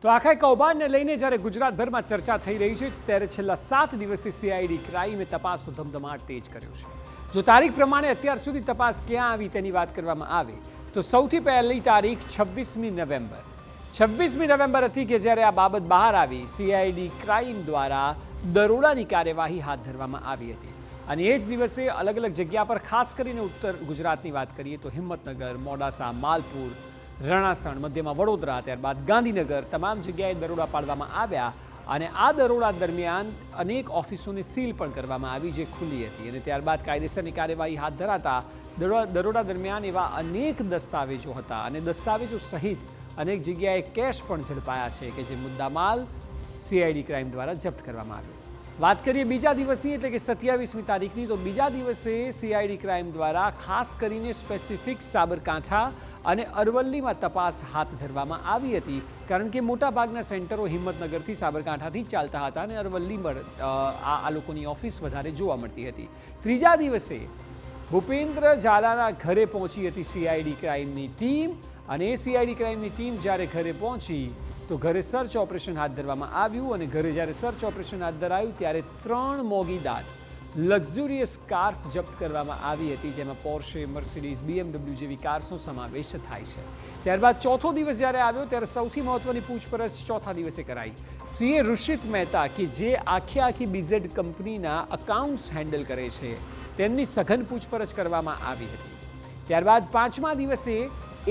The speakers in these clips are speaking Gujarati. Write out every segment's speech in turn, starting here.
તો આખા કૌભાંડને લઈને જ્યારે ગુજરાતભરમાં ચર્ચા થઈ રહી છે ત્યારે છેલ્લા 7 દિવસથી સીઆઈડી ક્રાઇમે તપાસનો ધમધમાટ તેજ કર્યો છે. જો તારીખ પ્રમાણે અત્યાર સુધી તપાસ ક્યાં આવી તેની વાત કરવામાં આવે તો સૌથી પહેલી તારીખ 26મી નવેમ્બર. 26મી નવેમ્બર હતી કે જ્યારે આ બાબત બહાર આવી. સીઆઈડી ક્રાઇમ દ્વારા દરોડાની કાર્યવાહી હાથ ધરવામાં આવી હતી અને એ જ દિવસે અલગ અલગ જગ્યા પર ખાસ કરીને ઉત્તર ગુજરાતની વાત કરીએ તો હિંમતનગર, મોડાસા, માલપુર, રણાસણ, મધ્યમાં વડોદરા, ત્યારબાદ ગાંધીનગર તમામ જગ્યાએ દરોડા પાડવામાં આવ્યા અને આ દરોડા દરમિયાન અનેક ઓફિસોને સીલ પણ કરવામાં આવી જે ખુલ્લી હતી અને ત્યારબાદ કાયદેસરની કાર્યવાહી હાથ ધરાતા દરોડા દરમિયાન એવા અનેક દસ્તાવેજો હતા અને દસ્તાવેજો સહિત અનેક જગ્યાએ કેશ પણ ઝડપાયા છે કે જે મુદ્દામાલ સીઆઈડી ક્રાઇમ દ્વારા જપ્ત કરવામાં આવ્યો. વાત કરીએ બીજા દિવસની એટલે કે 27મી તારીખની, તો બીજા દિવસે સીઆઈડી ક્રાઇમ દ્વારા ખાસ કરીને સ્પેસિફિક સાબરકાંઠા અને અરવલ્લીમાં તપાસ હાથ ધરવામાં આવી હતી કારણ કે મોટાભાગના સેન્ટરો હિંમતનગરથી સાબરકાંઠાથી ચાલતા હતા અને અરવલ્લીમાં આ લોકોની ઓફિસ વધારે જોવા મળતી હતી. ત્રીજા દિવસે ભૂપેન્દ્ર ઝાલાના ઘરે પહોંચી હતી સીઆઈડી ક્રાઇમની ટીમ અને એ સીઆઈડી ક્રાઇમની ટીમ જ્યારે ઘરે પહોંચી તો ઘરે સર્ચ ઓપરેશન હાથ ધરવામાં આવ્યું અને ઘરે જ્યારે સર્ચ ઓપરેશન હાથ ધરાયું ત્યારે 3 મોગીદાર લક્ઝુરિયસ કાર્સ જપ્ત કરવામાં આવી હતી જેમાં પોર્શે, મર્સિડીઝ, BMW જેવી કાર્સનો સમાવેશ થાય છે. ત્યારબાદ ચોથો દિવસ જ્યારે આવ્યો ત્યારે સૌથી મહત્વની પૂછપરછ ચોથા દિવસે કરાઈ. સીએ ઋષિત મહેતા કે જે આખી બીઝેડ કંપનીના અકાઉન્ટ્સ હેન્ડલ કરે છે તેમની સઘન પૂછપરછ કરવામાં આવી હતી. ત્યારબાદ પાંચમા દિવસે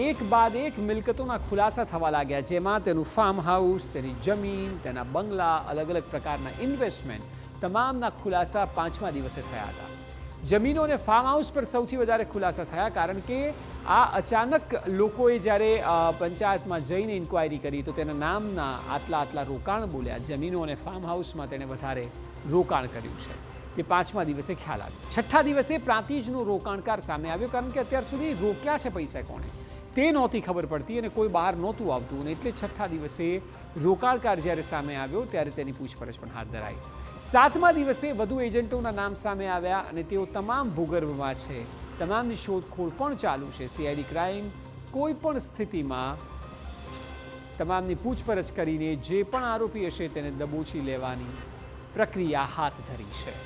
એક બાદ એક મિલકતોના ખુલાસા થવા લાગ્યા જેમાં તેનું ફાર્મ હાઉસ, તેની જમીન, તેના બંગલા, અલગ અલગ પ્રકારના ઇન્વેસ્ટમેન્ટ તમામના ખુલાસા પાંચમા દિવસે થયા હતા. જમીનો અને ફાર્મ હાઉસ પર સૌથી વધારે ખુલાસા થયા કારણ કે આ અચાનક લોકોએ જ્યારે પંચાયતમાં જઈને ઇન્ક્વાયરી કરી તો તેના નામના આટલા રોકાણ બોલ્યા. જમીનો અને ફાર્મ હાઉસમાં તેણે વધારે રોકાણ કર્યું છે તે પાંચમા દિવસે ખ્યાલ આવ્યો. છઠ્ઠા દિવસે પ્રાંતિજનો રોકાણકાર સામે આવ્યો કારણ કે અત્યાર સુધી રોક્યા છે પૈસા કોણે તે નહોતી ખબર પડતી અને કોઈ બહાર નહોતું આવતું અને એટલે છઠ્ઠા દિવસે રોકાણકાર જ્યારે સામે આવ્યો ત્યારે તેની પૂછપરછ પણ હાથ ધરાઈ. સાતમા દિવસે વધુ એજન્ટોના નામ સામે આવ્યા અને તેઓ તમામ ભૂગર્ભમાં છે. તમામની શોધખોળ પણ ચાલુ છે. સીઆઈડી ક્રાઇમ કોઈ પણ સ્થિતિમાં તમામની પૂછપરછ કરીને જે પણ આરોપી હશે તેને દબોચી લેવાની પ્રક્રિયા હાથ ધરી છે.